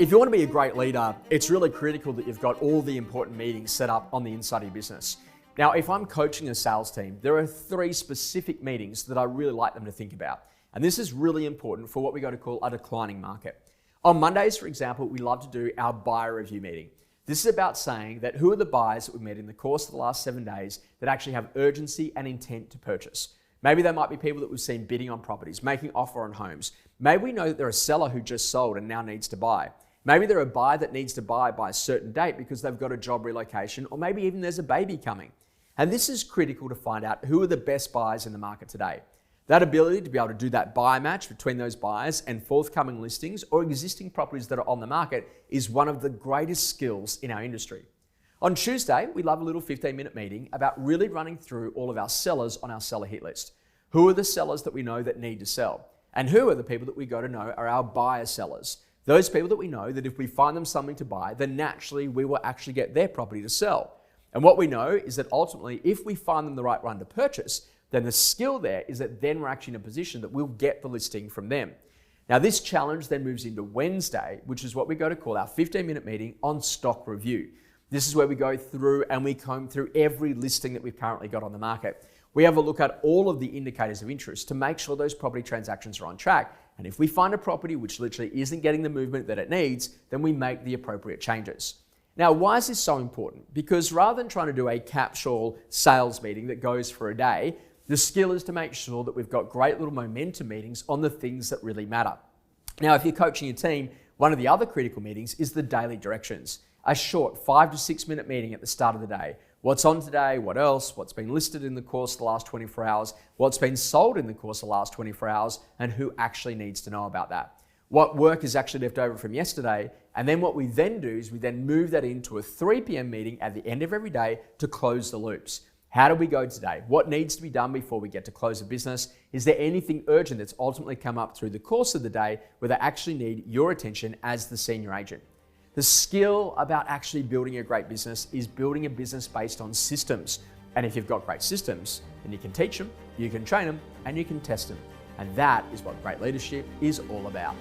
If you want to be a great leader, it's really critical that you've got all the important meetings set up on the inside of your business. Now, if I'm coaching a sales team, there are 3 specific meetings that I really like them to think about. And this is really important for what we go to call a declining market. On Mondays, for example, we love to do our buyer review meeting. This is about saying that who are the buyers that we've met in the course of the last 7 days that actually have urgency and intent to purchase. Maybe they might be people that we've seen bidding on properties, making offer on homes. Maybe we know that they're a seller who just sold and now needs to buy. Maybe they're a buyer that needs to buy by a certain date because they've got a job relocation, or maybe even there's a baby coming. And this is critical to find out who are the best buyers in the market today. That ability to be able to do that buy match between those buyers and forthcoming listings or existing properties that are on the market is one of the greatest skills in our industry. On Tuesday, we love a little 15-minute meeting about really running through all of our sellers on our seller hit list. Who are the sellers that we know that need to sell? And who are the people that we go to know are our buyer sellers? Those people that we know that if we find them something to buy, then naturally we will actually get their property to sell. And what we know is that ultimately, if we find them the right one to purchase, then the skill there is that then we're actually in a position that we'll get the listing from them. Now, this challenge then moves into Wednesday, which is what we go to call our 15-minute meeting on stock review. This is where we go through and we comb through every listing that we've currently got on the market. We have a look at all of the indicators of interest to make sure those property transactions are on track. And if we find a property which literally isn't getting the movement that it needs, then we make the appropriate changes. Now, why is this so important? Because rather than trying to do a capsule sales meeting that goes for a day, the skill is to make sure that we've got great little momentum meetings on the things that really matter. Now, if you're coaching a team, one of the other critical meetings is the daily directions. A short 5 to 6 minute meeting at the start of the day. What's on today, what else, what's been listed in the course of the last 24 hours, what's been sold in the course of the last 24 hours, and who actually needs to know about that. What work is actually left over from yesterday, and then what we then do is we then move that into a 3 p.m. meeting at the end of every day to close the loops. How do we go today? What needs to be done before we get to close a business? Is there anything urgent that's ultimately come up through the course of the day where they actually need your attention as the senior agent? The skill about actually building a great business is building a business based on systems. And if you've got great systems, then you can teach them, you can train them, and you can test them. And that is what great leadership is all about.